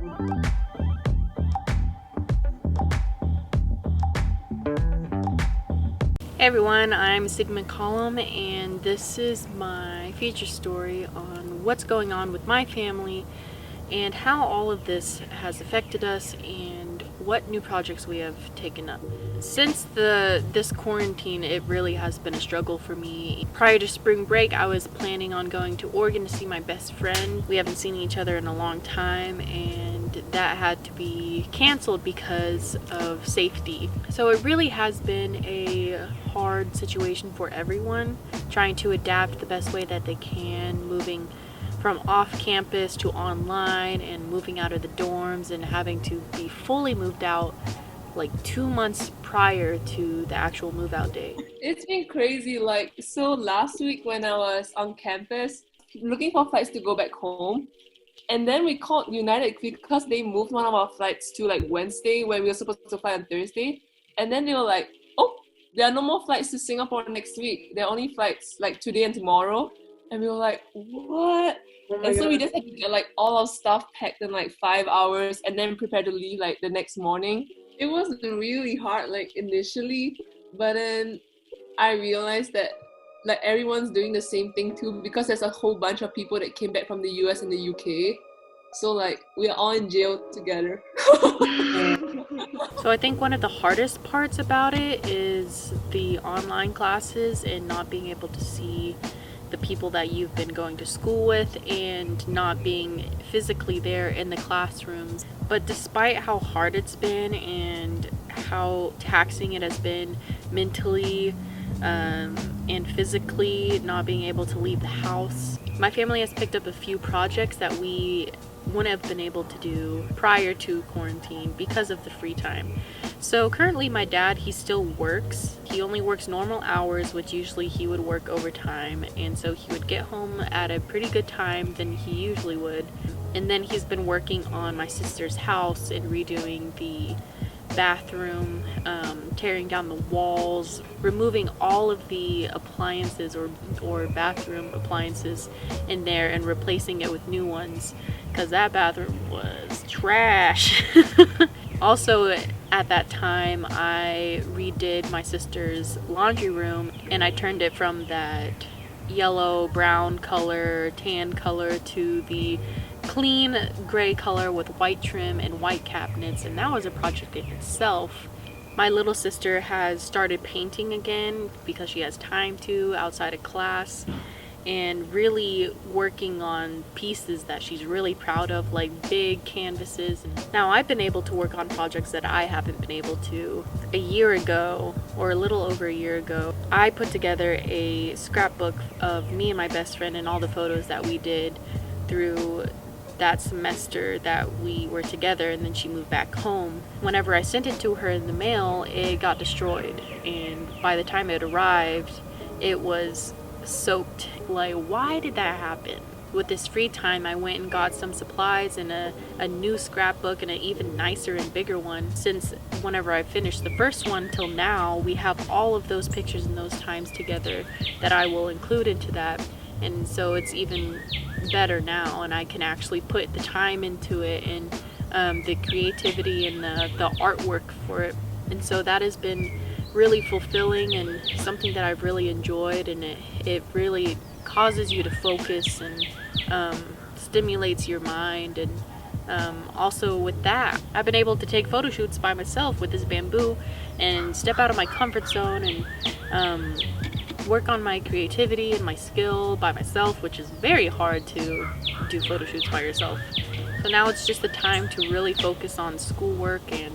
Hey everyone, I'm Sigmund Column, and this is my feature story on what's going on with my family and how all of this has affected us and what new projects we have taken up. Since this quarantine, it really has been a struggle for me. Prior to spring break, I was planning on going to Oregon to see my best friend. We haven't seen each other in a long time, and that had to be canceled because of safety. So it really has been a hard situation for everyone, trying to adapt the best way that they can, moving from off campus to online and moving out of the dorms and having to be fully moved out like 2 months prior to the actual move out date. It's been crazy. So last week when I was on campus looking for flights to go back home, and then we called United because they moved one of our flights to like Wednesday when we were supposed to fly on Thursday. And then they were like, oh, there are no more flights to Singapore next week. There are only flights like today and tomorrow. And we were like, what? And so we just had to get like all our stuff packed in like 5 hours and then prepare to leave like the next morning. It was really hard like initially, but then I realized that like everyone's doing the same thing too, because there's a whole bunch of people that came back from the US and the UK. So like we are all in jail together. So I think one of the hardest parts about it is the online classes and not being able to see the people that you've been going to school with and not being physically there in the classrooms. But despite how hard it's been and how taxing it has been mentally and physically, not being able to leave the house, my family has picked up a few projects that we wouldn't have been able to do prior to quarantine because of the free time. So currently my dad, he still works. He only works normal hours, which usually he would work overtime, and so he would get home at a pretty good time than he usually would. And then he's been working on my sister's house and redoing the bathroom, tearing down the walls, removing all of the appliances or bathroom appliances in there and replacing it with new ones, because that bathroom was trash. Also, at that time, I redid my sister's laundry room and I turned it from that yellow, brown color, tan color to the clean gray color with white trim and white cabinets, and that was a project in itself. My little sister has started painting again because she has time to outside of class, and really working on pieces that she's really proud of, like big canvases. Now I've been able to work on projects that I haven't been able to. A year ago, or a little over a year ago, I put together a scrapbook of me and my best friend and all the photos that we did through that semester that we were together, and then she moved back home. Whenever I sent it to her in the mail, it got destroyed, and by the time it arrived, it was soaked. Like, why did that happen? With this free time, I went and got some supplies and a new scrapbook and an even nicer and bigger one. Since whenever I finished the first one till now, we have all of those pictures and those times together that I will include into that. And so it's even better now, and I can actually put the time into it and the creativity and the artwork for it. And so that has been really fulfilling and something that I've really enjoyed, and it really causes you to focus and stimulates your mind. And also with that, I've been able to take photo shoots by myself with this bamboo and step out of my comfort zone and work on my creativity and my skill by myself, which is very hard to do photo shoots by yourself. So now it's just the time to really focus on schoolwork and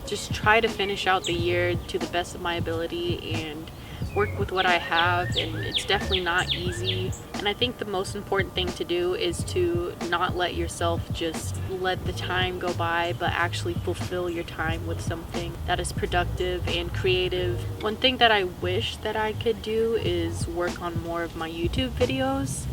just try to finish out the year to the best of my ability and work with what I have. And it's definitely not easy, and I think the most important thing to do is to not let yourself just let the time go by, but actually fulfill your time with something that is productive and creative. One thing that I wish that I could do is work on more of my YouTube videos.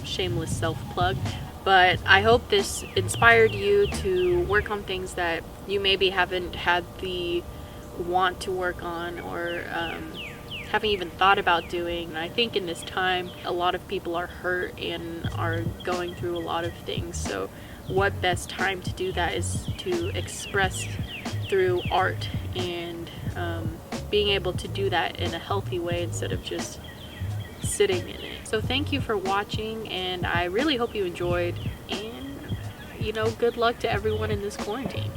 Shameless self-plug. But I hope this inspired you to work on things that you maybe haven't had the want to work on, or haven't even thought about doing. And I think in this time, a lot of people are hurt and are going through a lot of things. So what best time to do that is to express through art and being able to do that in a healthy way instead of just sitting in it. So thank you for watching, and I really hope you enjoyed, and good luck to everyone in this quarantine.